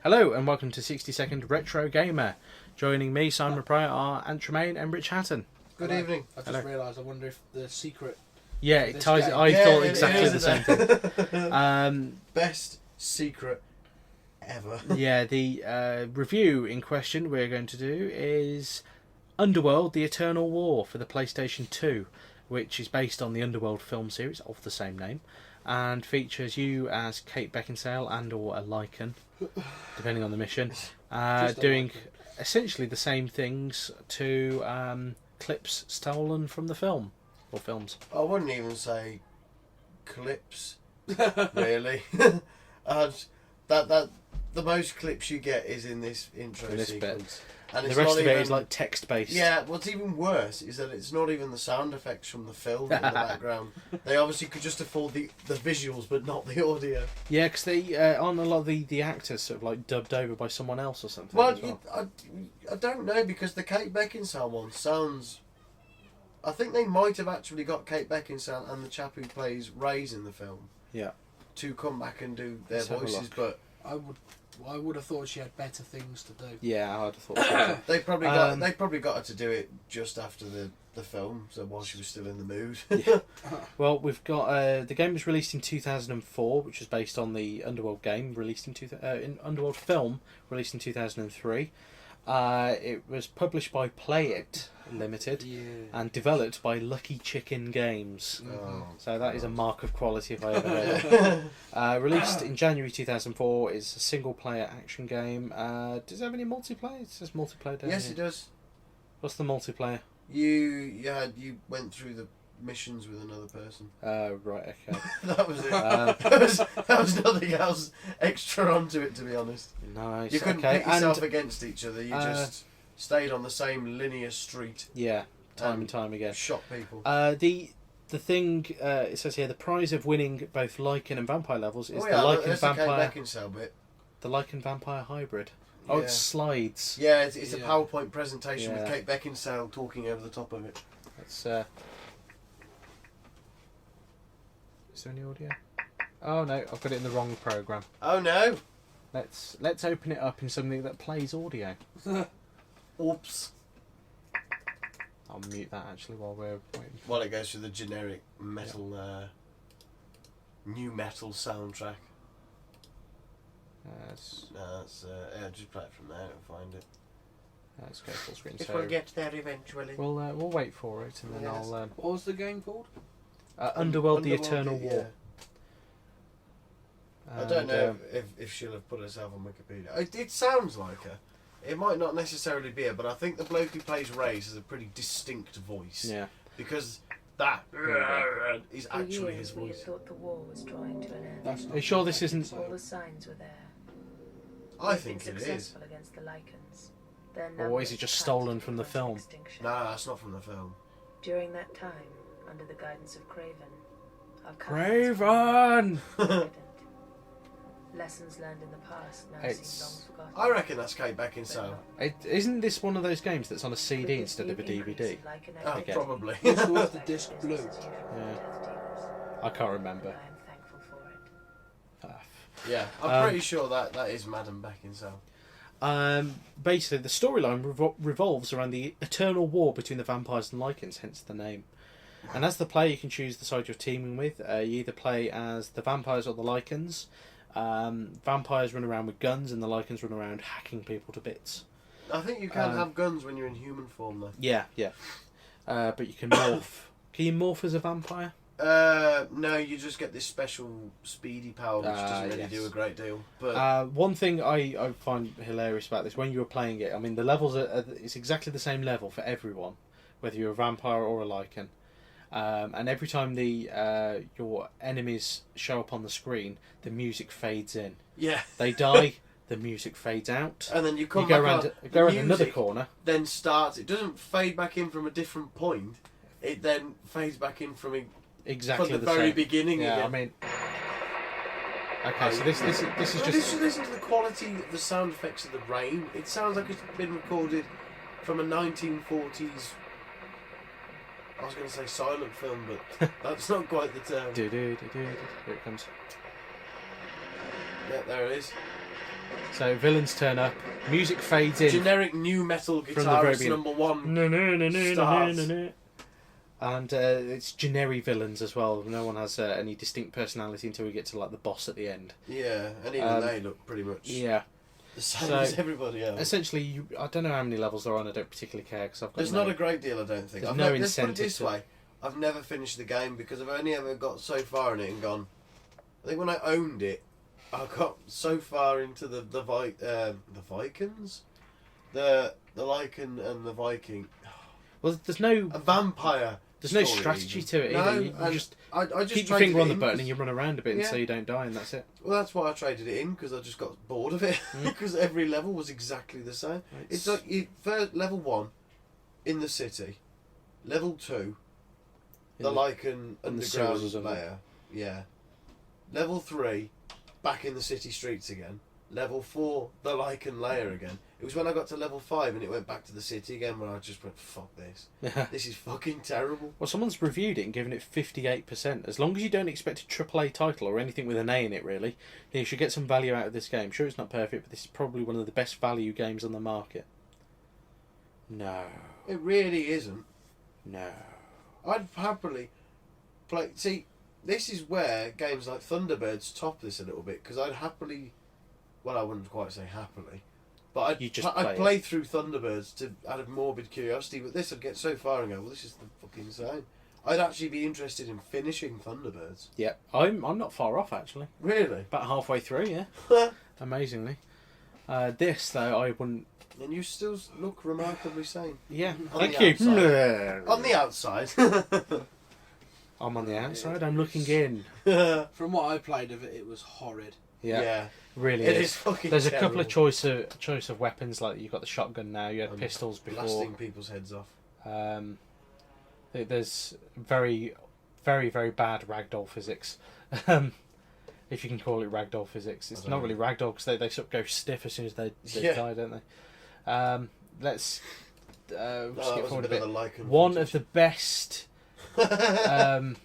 Hello and welcome to 60 Second Retro Gamer. Joining me, Simon Pryor, are Ant Tremaine and Rich Hatton. Good evening. I just realised, I wonder if the secret... Yeah, it ties. game. I thought exactly the same thing. Best secret ever. Yeah, the review in question we're going to do is Underworld: The Eternal War for the PlayStation 2, which is based on the Underworld film series of the same name, and features you as Kate Beckinsale and/or a Lycan, depending on the mission, doing essentially the same things to clips stolen from the film or films. I wouldn't even say clips, really. The most clips you get is in this intro In this sequence. bit. And The it's rest not of it even, is like text-based. Yeah, what's even worse is that it's not even the sound effects from the film in the background. They obviously could just afford the visuals, but not the audio. Yeah, because they aren't a lot of the actors sort of like dubbed over by someone else or something. Well, as well. I don't know, because the Kate Beckinsale one sounds... I think they might have actually got Kate Beckinsale and the chap who plays Ray's in the film to come back and do their voices, but... I would have thought she had better things to do. Yeah, I'd have thought so. They probably got her to do it just after the film, so while she was still in the mood. Yeah. Well, we've got the game was released in 2004, which was based on the Underworld game released in Underworld film released in 2003. It was published by Play It Limited and developed by Lucky Chicken Games. Oh, So that is a mark of quality if I ever heard it. Released in January 2004, it's a single-player action game. Does it have any multiplayer? It says multiplayer down yes, here. it does. What's the multiplayer? You went through the missions with another person. Right, okay. That was it. That was nothing else extra onto it, to be honest. Nice. You couldn't okay. pit yourself And, against each other. You just stayed on the same linear street. yeah, time and time again. Shot people. The thing it says here, the prize of winning both Lycan and Vampire levels is the Lycan that's Vampire. the Kate Beckinsale bit. The Lycan Vampire hybrid. Oh, Yeah. it's slides. Yeah, it's a Yeah. PowerPoint presentation Yeah. with Kate Beckinsale talking over the top of it. That's. Is there any audio? Oh no, I've got it in the wrong program. Oh no! Let's open it up in something that plays audio. Oops. I'll mute that actually while we're waiting. While it goes through the generic metal, new metal soundtrack. Let's Just play it from there and find it. go full screen. If So we'll get there eventually. we'll wait for it and then Yes. I'll. What was the game called? Underworld: The Eternal yeah. War. I don't know if she'll have put herself on Wikipedia. It sounds like her. It might not necessarily be her, but I think the bloke who plays Ray's has a pretty distinct voice. Yeah. Because that is For actually years his we had voice. thought the war was drawing to an end. That's Are you sure this isn't? All the signs were there. I We'd think been it is. successful against the Lycans. Their Or is numbers it just had stolen to from be the brought to film? extinction. No, that's not from the film. During that time, under the guidance of Craven, our Craven! Craven! Lessons learned in the past now It's- seem long forgotten. I reckon that's Kate Beckinsale. Isn't this one of those games that's on a With CD this instead of a new increase DVD? in Lycan Oh, activity, probably. Which was the disc blue? business as usual for Yeah. Death Dealers. I can't remember. I am thankful for it. Yeah, I'm pretty sure that is Madame Beckinsale. Basically, the storyline revolves around the eternal war between the vampires and Lycans, hence the name. And as the player, you can choose the side you're teaming with. You either play as the vampires or the Lycans. Vampires run around with guns, and the Lycans run around hacking people to bits. I think you can have guns when you're in human form, though. Yeah. But you can morph. Can you morph as a vampire? No, you just get this special speedy power, which doesn't really do a great deal. But One thing I find hilarious about this, when you were playing it, I mean, the levels it's exactly the same level for everyone, whether you're a vampire or a Lycan. And every time your enemies show up on the screen, the music fades in. yeah, They die, the music fades out. and then you come You go back around another corner. Then starts. It doesn't fade back in from a different point. It then fades back in from Exactly the the very same. beginning. Yeah, again. I mean. Okay, so this is Well, just. listen to the quality of the sound effects of the rain. It sounds like it's been recorded from a 1940s. I was going to say silent film, but that's not quite the term. Here it comes. Yeah, there it is. So villains turn up, music fades in. Generic new metal the very guitarist beginning. number one. No, no, no, no, Starts. no, no, no. And it's generic villains as well. No one has any distinct personality until we get to like the boss at the end. Yeah, and even they look pretty much Yeah. the same So, as everybody else. Essentially, I don't know how many levels there are on. I don't particularly care because I've got There's not a great deal, I don't think. There's I've no never, let's put it incentive this to- way: I've never finished the game because I've only ever got so far in it and gone. I think when I owned it, I got so far into the Vikings, the Lycan and the Viking, Well, there's no a vampire. there's no story strategy even. to it No, either. You and just I just keep your traded finger it on the in button 'cause- and you run around a bit Yeah. so you don't die, and that's it. Well, that's why I traded it in because I just got bored of it because every level was exactly the same. It's like first level 1 in the city, level 2 the Lycan in the underground sewers or something. layer, yeah. Level 3 back in the city streets again. Level 4 the Lycan layer again. It was when I got to level 5 and it went back to the city again where I just went, fuck this. This is fucking terrible. Well, someone's reviewed it and given it 58%. As long as you don't expect a AAA title or anything with an A in it, really, you should get some value out of this game. Sure, it's not perfect, but this is probably one of the best value games on the market. No. It really isn't. No. I'd happily play. See, this is where games like Thunderbirds top this a little bit because I'd happily. Well, I wouldn't quite say happily, but You just I'd play play through Thunderbirds out of morbid curiosity. But this, I'd get so far and go, well, this is the fucking same. I'd actually be interested in finishing Thunderbirds. Yeah, I'm not far off actually. Really? About halfway through, yeah. Amazingly. This though, I wouldn't. And you still look remarkably sane. Yeah, On thank the you. outside. On the outside. I'm on the outside. I'm looking in. From what I played of it, it was horrid. Yeah, really It is. is fucking There's a terrible. couple of choice of weapons. Like you've got the shotgun now. You had pistols before. Blasting people's heads off. There's very, very, very bad ragdoll physics. If you can call it ragdoll physics, it's not really ragdoll because they sort of go stiff as soon as they die, don't they? Let's That skip was forward a bit of the Lycan One footage. of the best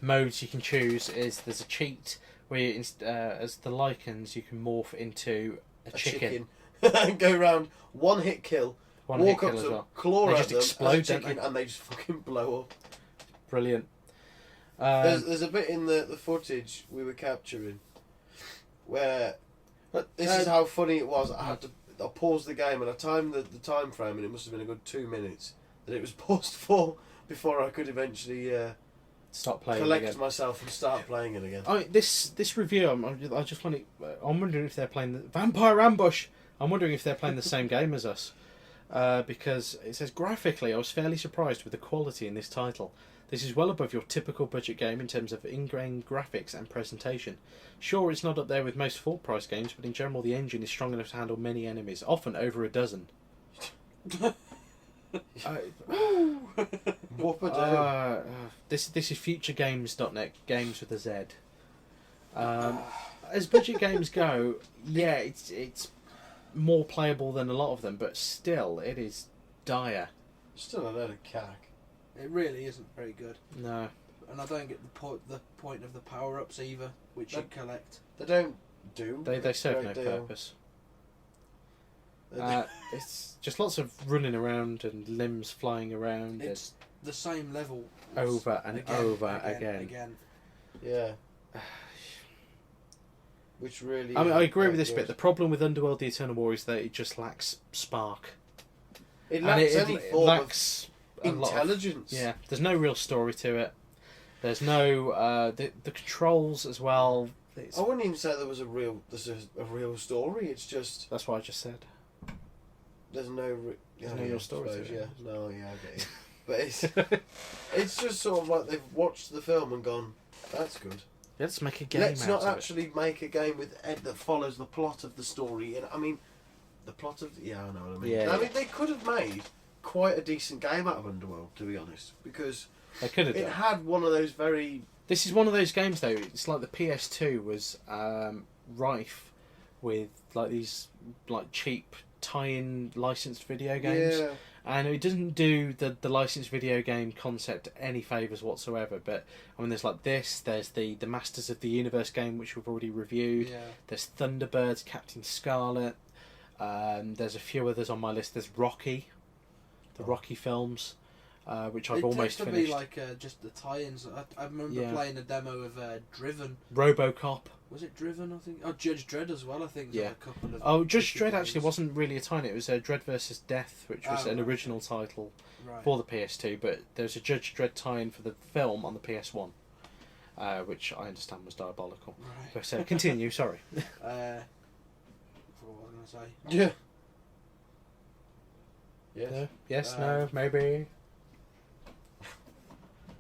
modes you can choose is there's a cheat where you, as the Lycans you can morph into a chicken. Go round, one hit kill, One walk hit up kill to as them, well. claw They at just them explode, as a don't chicken, they? and they just fucking blow up. Brilliant. There's a bit in the footage we were capturing where this is how funny it was. I paused the game and I timed the time frame and it must have been a good 2 minutes that it was paused for before I could eventually Stop playing collect again. myself and start playing it again. This review, I just want to. I'm wondering if they're playing the Vampire Ambush. I'm wondering if they're playing the same game as us, because it says graphically, I was fairly surprised with the quality in this title. This is well above your typical budget game in terms of in-game graphics and presentation. Sure, it's not up there with most full-price games, but in general, the engine is strong enough to handle many enemies, often over a dozen. Whoop-a-doo. This is futuregames.net, games with a Z. As budget games go, yeah, it's more playable than a lot of them, but still, it is dire. Still a load of cack. It really isn't very good. No. And I don't get the point of the power-ups either, which you collect. They don't do. They serve no great deal. purpose. They do- It's just lots of running around and limbs flying around It's the same level over and over again. Yeah. Which really. I mean, I isn't agree that with this good. bit. The problem with Underworld: The Eternal War is that it just lacks spark. It And lacks any it form lacks of a lot of- intelligence. Yeah, there's no real story to it. There's no the controls as well. I wouldn't even say there's a real story. It's just That's what I just said. there's no There's no real story to it. Yeah, no, yeah, I get it. But it's just sort of like they've watched the film and gone, that's good. Let's make a game Let's out not of actually make a game with Ed that follows the plot of the story. And I mean, the plot of I know what I mean. Yeah, I yeah. mean, they could have made quite a decent game out of Underworld, to be honest, because it. They could have it done. had one of those very This is one of those games though. It's like the PS2 was rife with like these like cheap tie-in licensed video games. yeah. And it doesn't do the licensed video game concept any favours whatsoever. But I mean, there's like this. There's the Masters of the Universe game, which we've already reviewed. Yeah. There's Thunderbirds, Captain Scarlet. There's a few others on my list. There's Rocky, the Rocky films, which I've almost finished. It tends to be like just the tie-ins. I remember playing a demo of Driven. RoboCop. Was it Driven? I think. Oh, Judge Dredd as well. I think. Yeah. A couple of. Oh, Judge Dredd actually wasn't really a tie-in. It was Dredd versus Death, which was an original title for the PS2. But there's a Judge Dredd tie-in for the film on the PS1, which I understand was diabolical. Right. But continue. Sorry. What was I going to say? Yeah. Yes. No? Yes. No. Maybe.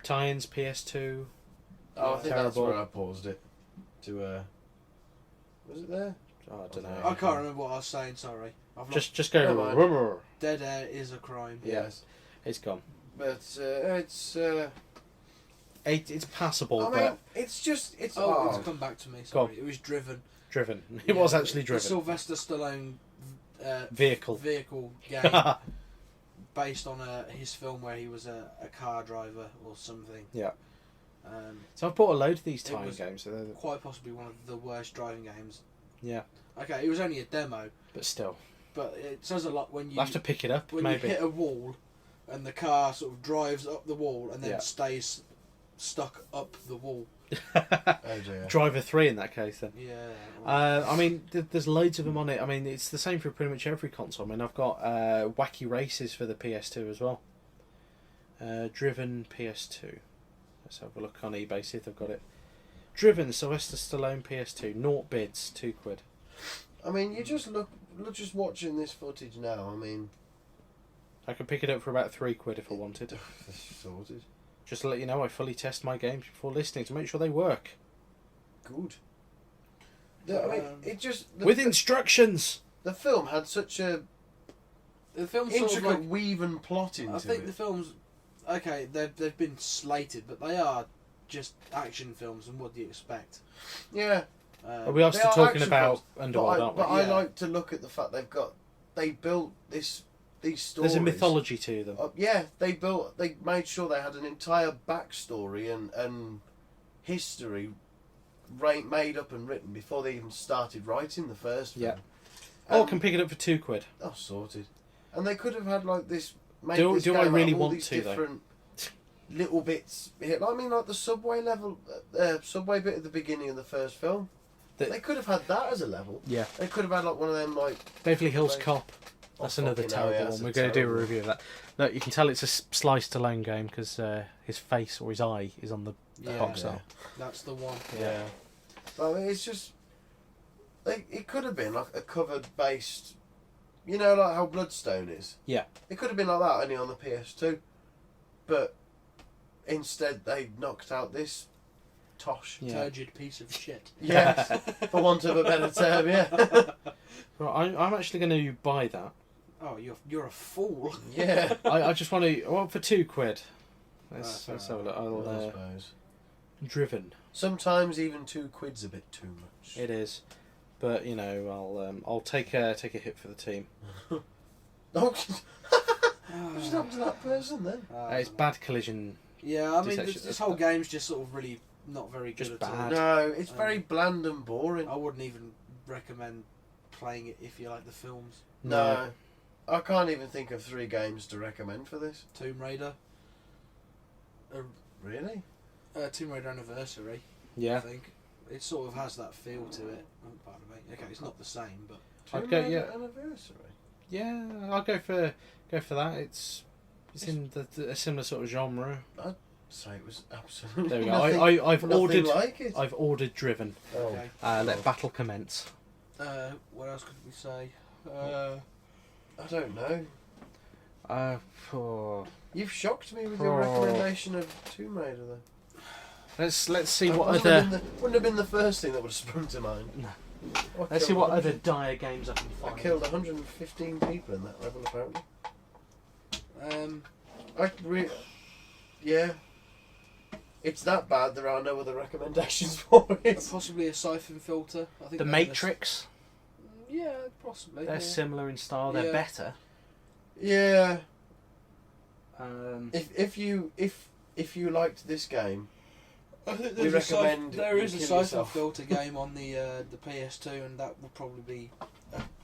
Tie-ins PS2. Oh, I think that's Terrible. where I paused it. To was it there? Oh, I don't know. I can't remember what I was saying. Sorry. Just go. Never mind. Rumor. Dead air is a crime. Yes. It's gone. But it's. It's passable, I mean, but it's just it's. Oh, it's come back to me. Go on. Sorry, it was Driven. driven. It was actually The driven. Sylvester Stallone Vehicle game based on his film where he was a car driver or something. Yeah. So I've bought a load of these It time was games. So they're, quite possibly one of the worst driving games. yeah, Okay, it was only a demo, but still, but it says a lot when you I'll have to pick it up. when Maybe. you hit a wall and the car sort of drives up the wall and then Yeah. stays stuck up the wall. Oh dear. Driver 3 in that case then. Yeah. I mean, there's loads of them on it. I mean, it's the same for pretty much every console. I mean, I've got Wacky Races for the PS2 as well. Driven PS2. Let's have a look on eBay, see if they've got it. Driven Sylvester Stallone PS2. 0 bids, £2. I mean, you just look just watching this footage now. I mean, I could pick it up for about £3 if I wanted. sorted. Just to let you know, I fully test my games before listening to make sure they work. Good. I mean, it just With instructions! the film had such a The film's sort of intricate like, weaving plot into I think it. the films, okay, they've been slated, but they are just action films, and what do you expect? Yeah, Well, we are They still are talking action about but Underworld, aren't we? I Yeah. like to look at the fact they built these stories. There's a mythology to them. Yeah, they made sure they had an entire backstory and history made up and written before they even started writing the first film. Yeah. Oh, I can pick it up for £2. Oh, sorted. And they could have had like this. Do this I game out really of all want these to, though? different little bits here. I mean, like the subway level, subway bit at the beginning of the first film. They could have had that as a level. Yeah. They could have had like one of them like. Beverly Hills Like- Cop. That's Oh, another fucking hell, terrible yeah, one. that's We're a going to do a terrible review of that. Look, you can tell it's a sliced alone game because his face or his eye is on the Yeah. box art. That's the one. Yeah. I mean, it's just. It could have been like a covered based. You know, like how Bloodstone is. Yeah. It could have been like that only on the PS2, but instead they knocked out this tosh. Yeah. Turgid piece of shit. Yeah, for want of a better term, yeah. Right, I'm actually going to buy that. Oh, you're a fool. Yeah. I just want to. Well, for £2. Let's fair have a look. I I'll, suppose. Driven. Sometimes even £2's a bit too much. It is, but you know, I'll take a hit for the team. Oh, what happened to that person then? It's bad collision. Yeah, I mean, Detection. this whole game's just sort of really not very good Just at bad. No, it's very bland and boring. all. I wouldn't even recommend playing it if you like the films. No. I can't even think of 3 games to recommend for this. Tomb Raider. Really? Tomb Raider Anniversary. I Yeah. think it sort of has that feel to it. Oh, pardon me. Okay, it's not the same, but I'd Tomb go. Raider Yeah. Anniversary. Yeah. I'll go for that. It's in a similar sort of genre. So it was absolutely There we go. nothing, I've nothing ordered. like it. I've ordered Driven. Oh. okay. Let battle commence. What else could we say? I don't know. For You've shocked me with your Oh. recommendation of Tomb Raider then. let's see That what wouldn't other. have been wouldn't have been the first thing that would have sprung to mind. No. I Let's see killed what 100 other dire games I can I find. killed 115 people in that level apparently. Yeah. It's that bad there are no other recommendations for it. Possibly a siphon filter. I think The they're Matrix. Yeah, possibly. They're yeah. similar in style. They're Yeah. better. Yeah. Um, If you liked this game, I think we recommend there you is a kill siphon yourself. filter game on the PS2, and that would probably be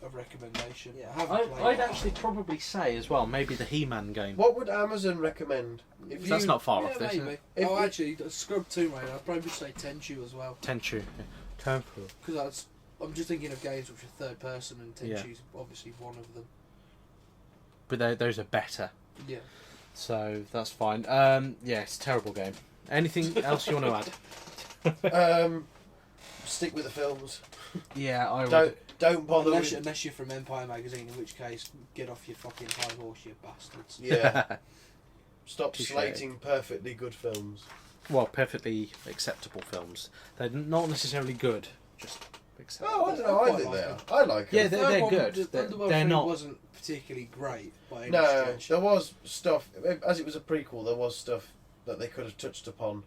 a recommendation. Yeah, I haven't played I'd it. actually probably say as well, maybe the He-Man game. What would Amazon recommend? If That's you, not far Yeah, off this, maybe. is it? If Oh, you- actually, Scrub Tomb Raider. I'd probably say Tenchu as well. Tenchu. Tenchu. Because I'm just thinking of games which are third person, and Tenchu's obviously one of them. But those are better, Yeah. so that's fine. Yeah, it's a terrible game. Anything else you want to add? Stick with the films. Yeah, I would. Don't bother with... Unless you're from Empire Magazine, in which case, get off your fucking high horse, you bastards. Yeah. Stop Touche. slating perfectly good films. Well, perfectly acceptable films. They're not necessarily good, just acceptable. Oh, I don't know. I quite think like they them. are. I like Yeah, them. they're Third one, good. the They're- Underworld they're 3 not- wasn't particularly great by any No, stretch. there was stuff. As it was a prequel, there was stuff that they could have touched upon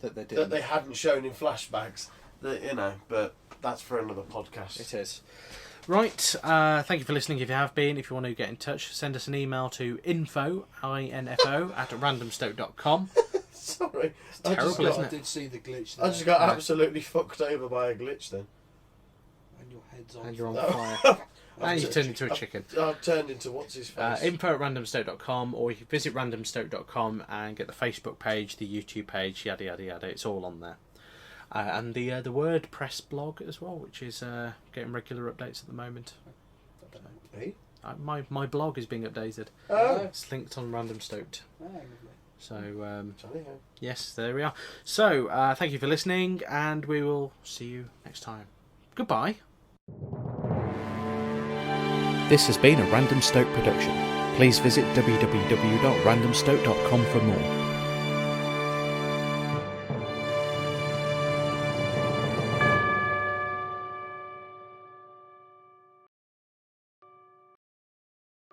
That they did. that they hadn't shown in flashbacks. That, you know, but that's for another podcast. It is. Right, thank you for listening if you have been. If you want to get in touch, send us an email to info at randomstoke.com. Sorry, terrible, isn't I it? did see the glitch there. I just got No. absolutely fucked over by a glitch then. And your head's on. And you're on No. fire. And you've turned into a chicken. I've turned into what's his face. Info at randomstoke.com, or you can visit randomstoke.com and get the Facebook page, the YouTube page, yada yada yada. It's all on there. And the WordPress blog as well, which is getting regular updates at the moment. Hey? My blog is being updated. Oh, It's linked on Random Stoked. Ah, lovely. So, Johnny, huh? yes, there we are. So, thank you for listening, and we will see you next time. Goodbye. This has been a Random Stoke production. Please visit www.randomstoke.com for more.